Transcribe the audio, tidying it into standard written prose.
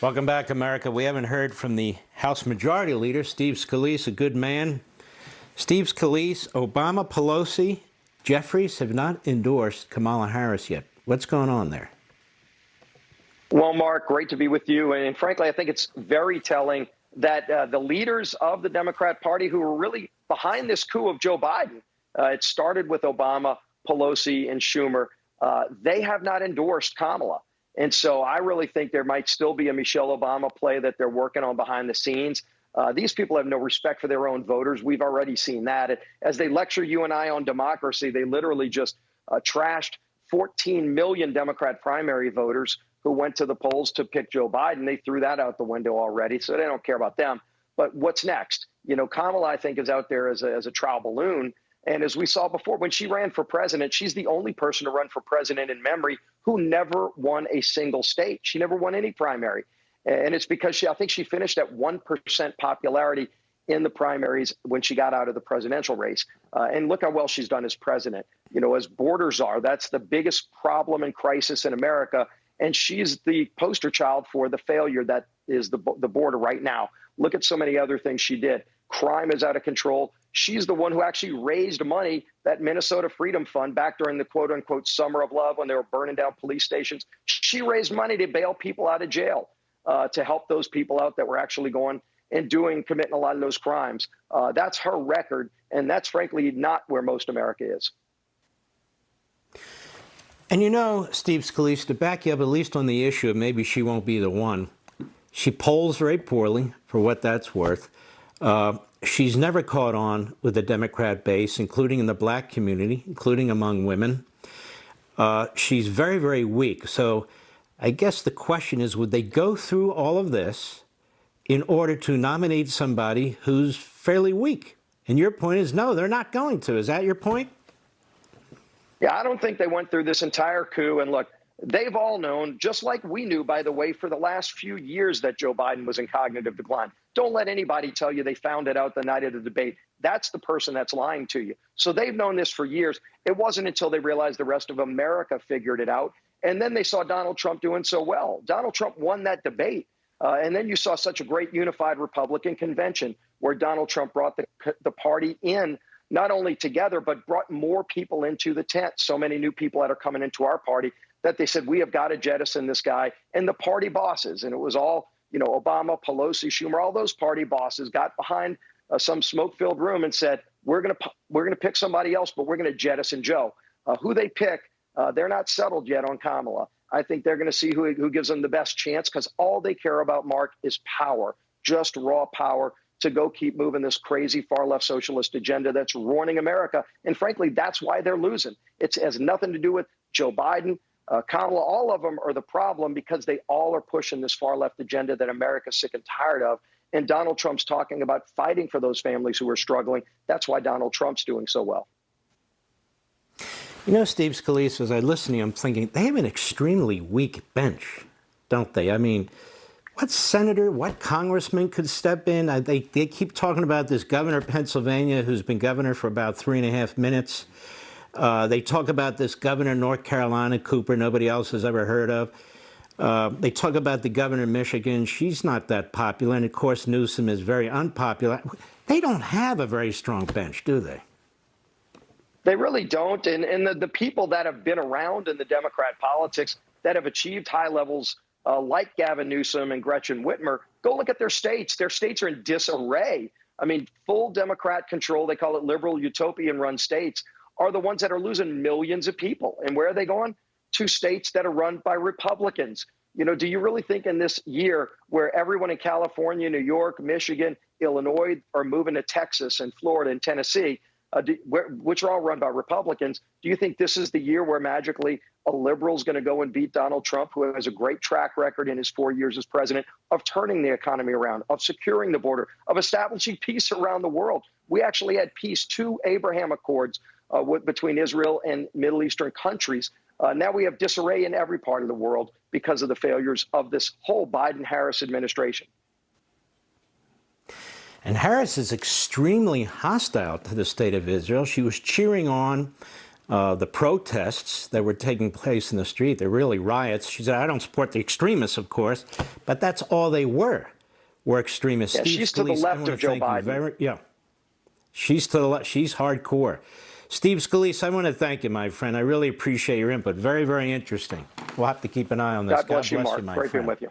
Welcome back, America. We haven't heard from the House Majority Leader, Steve Scalise, a good man. Steve Scalise, Obama, Pelosi, Jeffries have not endorsed Kamala Harris yet. What's going on there? Well, Mark, great to be with you. And frankly, I think it's very telling that the leaders of the Democrat Party who were really behind this coup of Joe Biden, it started with Obama, Pelosi, and Schumer, they have not endorsed Kamala. And so I really think there might still be a Michelle Obama play that they're working on behind the scenes. These people have no respect for their own voters. We've already seen that. As they lecture you and I on democracy, they literally just trashed 14 million Democrat primary voters who went to the polls to pick Joe Biden. They threw that out the window already, so they don't care about them. But what's next? You know, Kamala, I think, is out there as a trial balloon. And as we saw before, when she ran for president, she's the only person to run for president in memory who never won a single state. She never won any primary. And it's because I think she finished at 1% popularity in the primaries when she got out of the presidential race. And look how well she's done as president. You know, as borders are, that's the biggest problem and crisis in America. And she's the poster child for the failure that is the border right now. Look at so many other things she did. Crime is out of control. She's the one who actually raised money, that Minnesota Freedom Fund, back during the quote unquote summer of love when they were burning down police stations. She raised money to bail people out of jail, to help those people out that were actually going and committing a lot of those crimes. That's her record. And that's frankly not where most America is. And you know, Steve Scalise, to back you up, at least on the issue of maybe she won't be the one, she polls very poorly, for what that's worth. She's never caught on with the Democrat base, including in the black community, including among women. She's very, very weak. So I guess the question is, would they go through all of this in order to nominate somebody who's fairly weak? And your point is, no, they're not going to. Is that your point? Yeah, I don't think they went through this entire coup. And look, they've all known, just like we knew, by the way, for the last few years that Joe Biden was in cognitive decline. Don't let anybody tell you they found it out the night of the debate. That's the person that's lying to you. So they've known this for years. It wasn't until they realized the rest of America figured it out. And then they saw Donald Trump doing so well. Donald Trump won that debate. And then you saw such a great unified Republican convention where Donald Trump brought the party in, not only together, but brought more people into the tent. So many new people that are coming into our party that they said, we have got to jettison this guy. And the party bosses, and it was all, you know, Obama, Pelosi, Schumer, all those party bosses got behind some smoke-filled room and said, we're going to pick somebody else, but we're going to jettison Joe. Who they pick, they're not settled yet on Kamala. I think they're going to see who gives them the best chance, because all they care about, Mark, is power, just raw power to go keep moving this crazy far-left socialist agenda that's ruining America. And frankly, that's why they're losing. It has nothing to do with Joe Biden, Kamala. All of them are the problem because they all are pushing this far-left agenda that America's sick and tired of. And Donald Trump's talking about fighting for those families who are struggling. That's why Donald Trump's doing so well. You know, Steve Scalise, as I listen to you, I'm thinking they have an extremely weak bench, don't they? I mean, what senator, what congressman could step in? They keep talking about this governor of Pennsylvania who's been governor for about 3.5 minutes. They talk about this governor of North Carolina, Cooper, nobody else has ever heard of. They talk about the governor of Michigan. She's not that popular. And, of course, Newsom is very unpopular. They don't have a very strong bench, do they? They really don't. And the people that have been around in the Democrat politics that have achieved high levels like Gavin Newsom and Gretchen Whitmer, go look at their states. Their states are in disarray. I mean, full Democrat control, they call it liberal utopian-run states, are the ones that are losing millions of people. And where are they going? To states that are run by Republicans. You know, do you really think in this year where everyone in California, New York, Michigan, Illinois are moving to Texas and Florida and Tennessee, which are all run by Republicans, do you think this is the year where magically a liberal is going to go and beat Donald Trump, who has a great track record in his 4 years as president of turning the economy around, of securing the border, of establishing peace around the world? We actually had peace, 2 Abraham Accords between Israel and Middle Eastern countries. Now we have disarray in every part of the world because of the failures of this whole Biden-Harris administration. And Harris is extremely hostile to the state of Israel. She was cheering on the protests that were taking place in the street. They're really riots. She said, I don't support the extremists, of course, but that's all they were extremists. Yeah, she's to the left of Joe Biden. Yeah, she's to the left. She's hardcore. Steve Scalise, I want to thank you, my friend. I really appreciate your input. Very, very interesting. We'll have to keep an eye on this. God bless you, Mark. my Great being friend. with you.